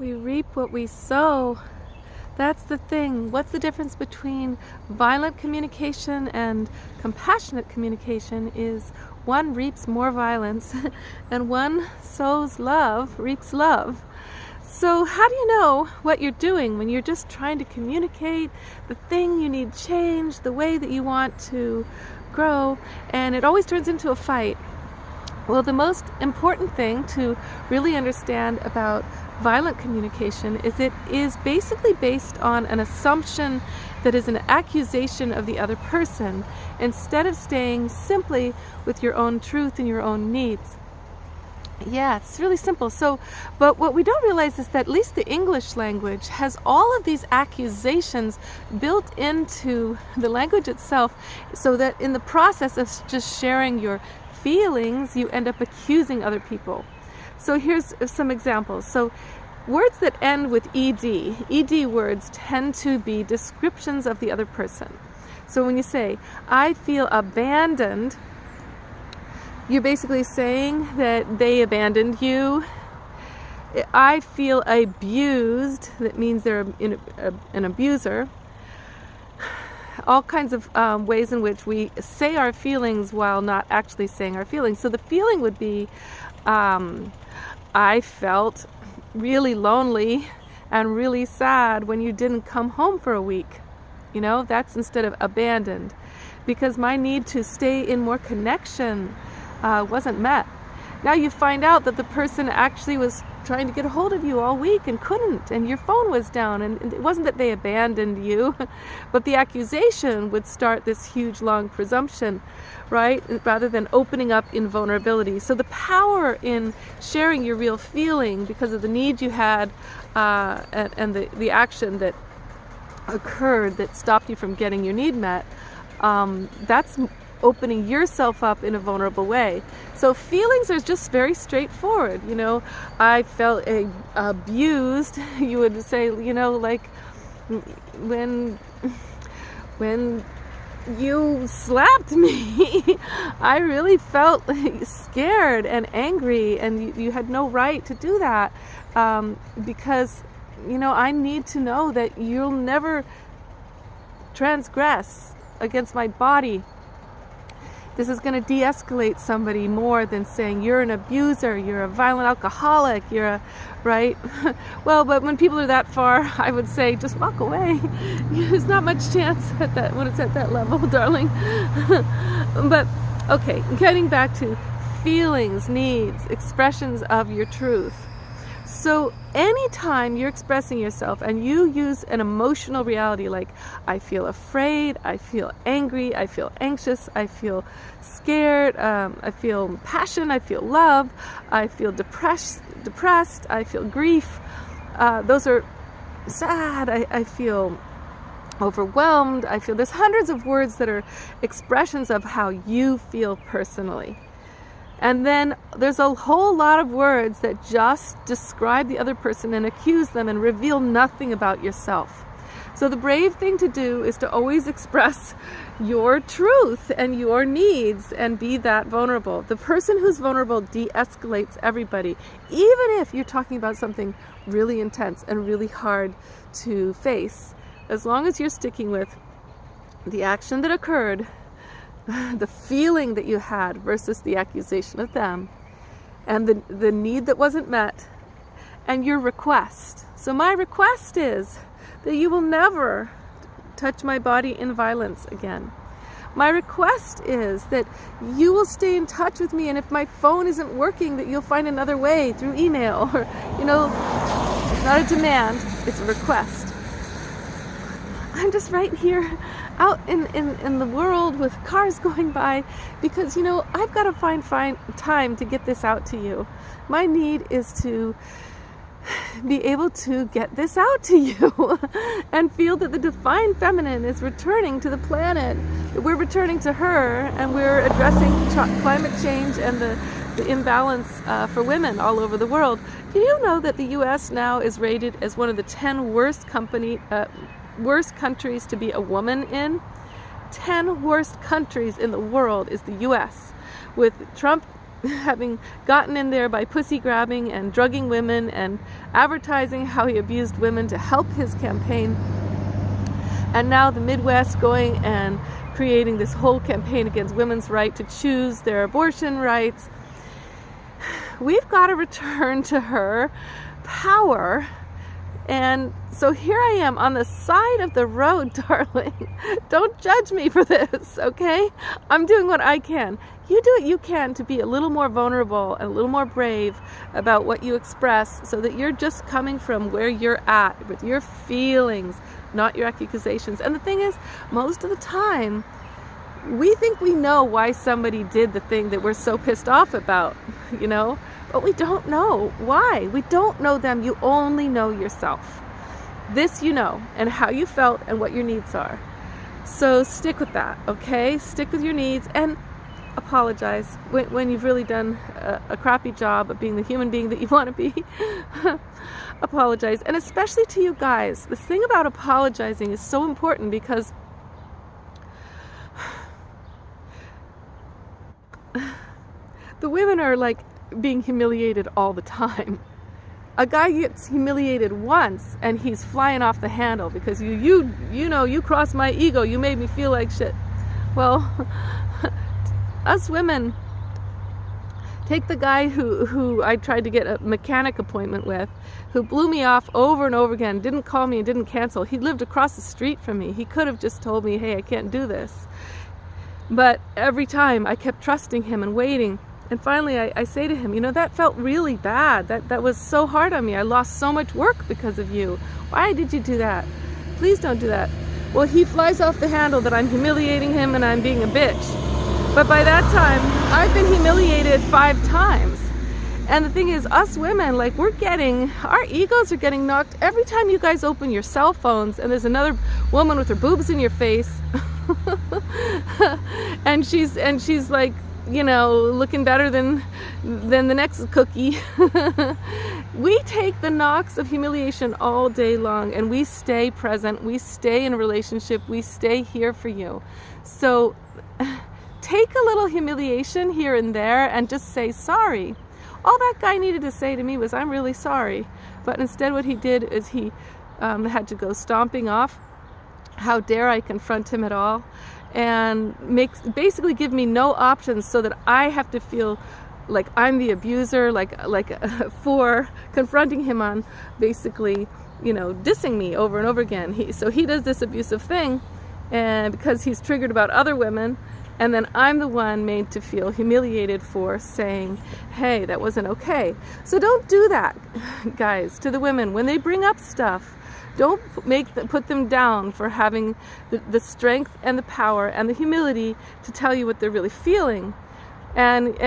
We reap what we sow. That's the thing. What's the difference between violent communication and compassionate communication is one reaps more violence and one sows love, reaps love. So how do you know what you're doing when you're just trying to communicate the thing you need change, the way that you want to grow, and it always turns into a fight? Well, the most important thing to really understand about violent communication is it is basically based on an assumption that is an accusation of the other person instead of staying simply with your own truth and your own needs. Yeah, it's really simple. But what we don't realize is that at least the English language has all of these accusations built into the language itself, so that in the process of just sharing your feelings, you end up accusing other people. So here's some examples. So words that end with ed words tend to be descriptions of the other person. So when you say, I feel abandoned, you're basically saying that they abandoned you. I feel abused, that means they're an abuser. All kinds of ways in which we say our feelings while not actually saying our feelings. So the feeling would be, I felt really lonely and really sad when you didn't come home for a week. You know, that's instead of abandoned, because my need to stay in more connection wasn't met. Now you find out that the person actually was trying to get a hold of you all week and couldn't, and your phone was down, and it wasn't that they abandoned you, but the accusation would start this huge long presumption, right, rather than opening up in vulnerability. So the power in sharing your real feeling because of the need you had and the action that occurred that stopped you from getting your need met, that's opening yourself up in a vulnerable way. So feelings are just very straightforward. You know, I felt abused. You would say, you know, like when you slapped me, I really felt scared and angry, and you had no right to do that, because, you know, I need to know that you'll never transgress against my body. This is going to de-escalate somebody more than saying you're an abuser, you're a violent alcoholic, right? Well, but when people are that far, I would say just walk away. There's not much chance at that when it's at that level, darling. But okay, getting back to feelings, needs, expressions of your truth. So anytime you're expressing yourself and you use an emotional reality like I feel afraid, I feel angry, I feel anxious, I feel scared, I feel passion, I feel love, I feel depressed, I feel grief, those are sad, I feel overwhelmed, I feel, there's hundreds of words that are expressions of how you feel personally. And then there's a whole lot of words that just describe the other person and accuse them and reveal nothing about yourself. So the brave thing to do is to always express your truth and your needs and be that vulnerable. The person who's vulnerable de-escalates everybody, even if you're talking about something really intense and really hard to face. As long as you're sticking with the action that occurred, the feeling that you had versus the accusation of them, and the need that wasn't met, and your request. So my request is that you will never touch my body in violence again. My request is that you will stay in touch with me, and if my phone isn't working, that you'll find another way through email, or, you know, it's not a demand, it's a request. I'm just right here out in the world with cars going by because, you know, I've got to find time to get this out to you. My need is to be able to get this out to you and feel that the divine feminine is returning to the planet. We're returning to her, and we're addressing climate change and the imbalance for women all over the world. Do you know that the U.S. now is rated as one of the 10 worst countries to be a woman in? 10 worst countries in the world is the U.S. With Trump having gotten in there by pussy grabbing and drugging women and advertising how he abused women to help his campaign. And now the Midwest going and creating this whole campaign against women's right to choose their abortion rights. We've got to return to her power. And so here I am on the side of the road, darling. Don't judge me for this, okay? I'm doing what I can. You do what you can to be a little more vulnerable and a little more brave about what you express, so that you're just coming from where you're at with your feelings, not your accusations. And the thing is, most of the time, we think we know why somebody did the thing that we're so pissed off about, you know? But we don't know why. We don't know them. You only know yourself. This you know, and how you felt and what your needs are. So stick with that, okay? Stick with your needs and apologize when you've really done a crappy job of being the human being that you want to be. Apologize. And especially to you guys. The thing about apologizing is so important, because the women are like being humiliated all the time. A guy gets humiliated once and he's flying off the handle because you know, you crossed my ego, you made me feel like shit. Well, us women, take the guy who I tried to get a mechanic appointment with, who blew me off over and over again, didn't call me and didn't cancel. He lived across the street from me. He could have just told me, hey, I can't do this. But every time I kept trusting him and waiting. And finally I say to him, you know, that felt really bad. That was so hard on me. I lost so much work because of you. Why did you do that? Please don't do that. Well, he flies off the handle that I'm humiliating him and I'm being a bitch. But by that time, I've been humiliated 5 times. And the thing is, us women, like, our egos are getting knocked every time you guys open your cell phones and there's another woman with her boobs in your face. and she's like, you know, looking better than the next cookie. We take the knocks of humiliation all day long, and we stay present, we stay in a relationship, we stay here for you. So take a little humiliation here and there and just say sorry. All that guy needed to say to me was, I'm really sorry. But instead what he did is he had to go stomping off. How dare I confront him at all? And basically give me no options, so that I have to feel like I'm the abuser, for confronting him on basically, you know, dissing me over and over again. So he does this abusive thing, and because he's triggered about other women, and then I'm the one made to feel humiliated for saying, hey, that wasn't okay. So don't do that, guys, to the women. When they bring up stuff, don't put them down for having the strength and the power and the humility to tell you what they're really feeling. And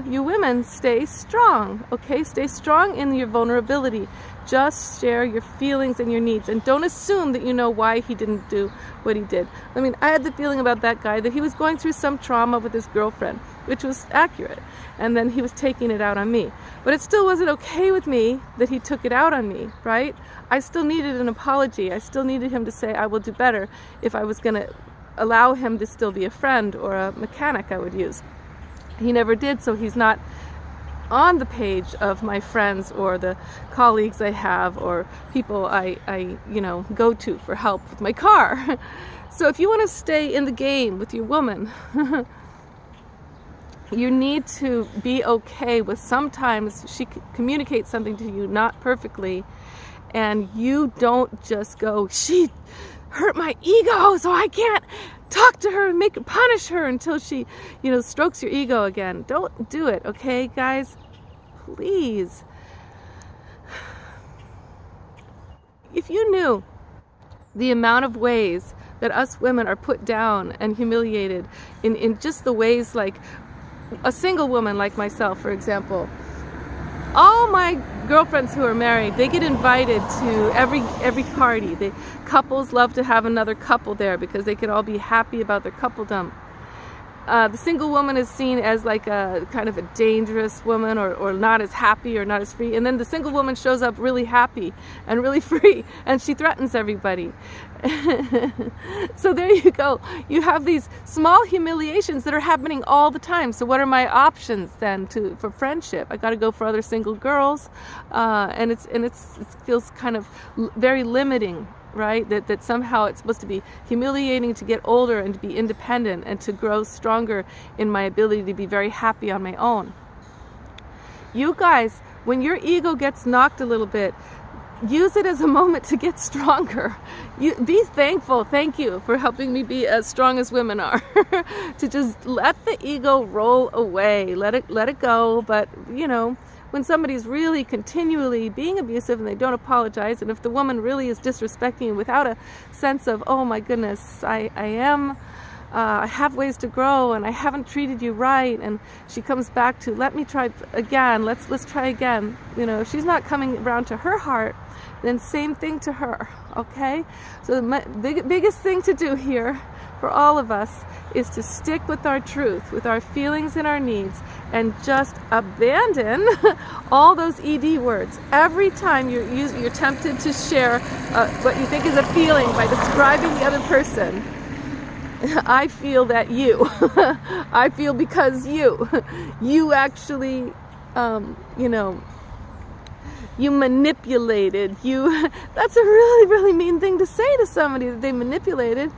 you women, stay strong, okay? Stay strong in your vulnerability. Just share your feelings and your needs, and don't assume that you know why he didn't do what he did. I mean, I had the feeling about that guy that he was going through some trauma with his girlfriend, which was accurate, and then he was taking it out on me. But it still wasn't okay with me that he took it out on me, right? I still needed an apology. I still needed him to say, I will do better, if I was going to allow him to still be a friend or a mechanic I would use. He never did, so he's not on the page of my friends or the colleagues I have or people I go to for help with my car. So if you want to stay in the game with your woman, you need to be okay with sometimes she communicates something to you not perfectly, and you don't just go, she hurt my ego, so I can't talk to her and punish her until she, strokes your ego again. Don't do it, okay, guys? Please. If you knew the amount of ways that us women are put down and humiliated in just the ways, like a single woman like myself, for example, all my girlfriends who are married, they get invited to every party. Couples love to have another couple there because they can all be happy about their coupledom. The single woman is seen as like a kind of a dangerous woman, or not as happy or not as free. And then the single woman shows up really happy and really free, and she threatens everybody. So there you go. You have these small humiliations that are happening all the time. So what are my options then for friendship? I got to go for other single girls, and it feels kind of very limiting. Right? That somehow it's supposed to be humiliating to get older and to be independent and to grow stronger in my ability to be very happy on my own. You guys, when your ego gets knocked a little bit, use it as a moment to get stronger. Be thankful. Thank you for helping me be as strong as women are. To just let the ego roll away. Let it go. But, you know, when somebody's really continually being abusive and they don't apologize, and if the woman really is disrespecting you without a sense of, oh my goodness, I have ways to grow and I haven't treated you right, and she comes back to, let me try again, let's try again. You know, if she's not coming around to her heart, then same thing to her, okay? So the biggest thing to do here for all of us is to stick with our truth, with our feelings and our needs, and just abandon all those ED words. Every time you're tempted to share what you think is a feeling by describing the other person, I feel that you, I feel because you actually, you know, you manipulated, that's a really, really mean thing to say to somebody, that they manipulated.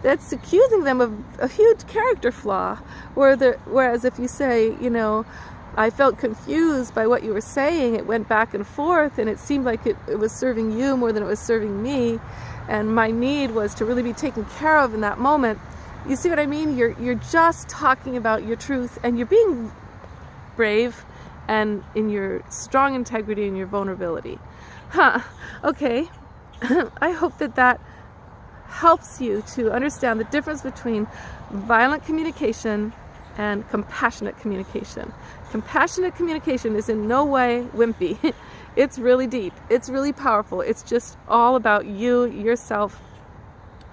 That's accusing them of a huge character flaw. Whereas if you say, you know, I felt confused by what you were saying, it went back and forth, and it seemed like it was serving you more than it was serving me, and my need was to really be taken care of in that moment. You see what I mean? You're just talking about your truth, and you're being brave and in your strong integrity and your vulnerability. Okay. I hope that helps you to understand the difference between violent communication and compassionate communication. Compassionate communication is in no way wimpy. It's really deep. It's really powerful. It's just all about you, yourself,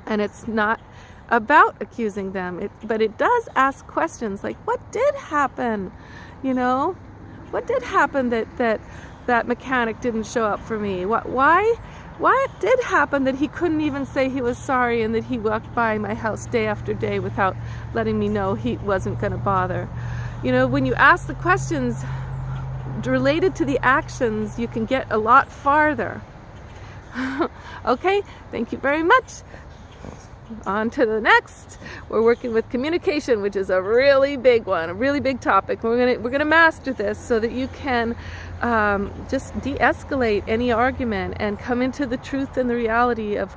and it's not about accusing them. But it does ask questions like, what did happen? You know, what did happen that mechanic didn't show up for me? Why did happen that he couldn't even say he was sorry, and that he walked by my house day after day without letting me know he wasn't going to bother? You know, when you ask the questions related to the actions, you can get a lot farther. Okay, thank you very much. On to the next. We're working with communication, which is a really big one, a really big topic. We're gonna master this so that you can just de-escalate any argument and come into the truth and the reality of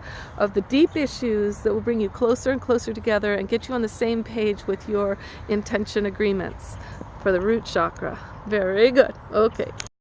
the deep issues that will bring you closer and closer together and get you on the same page with your intention agreements for the root chakra. Very good. Okay.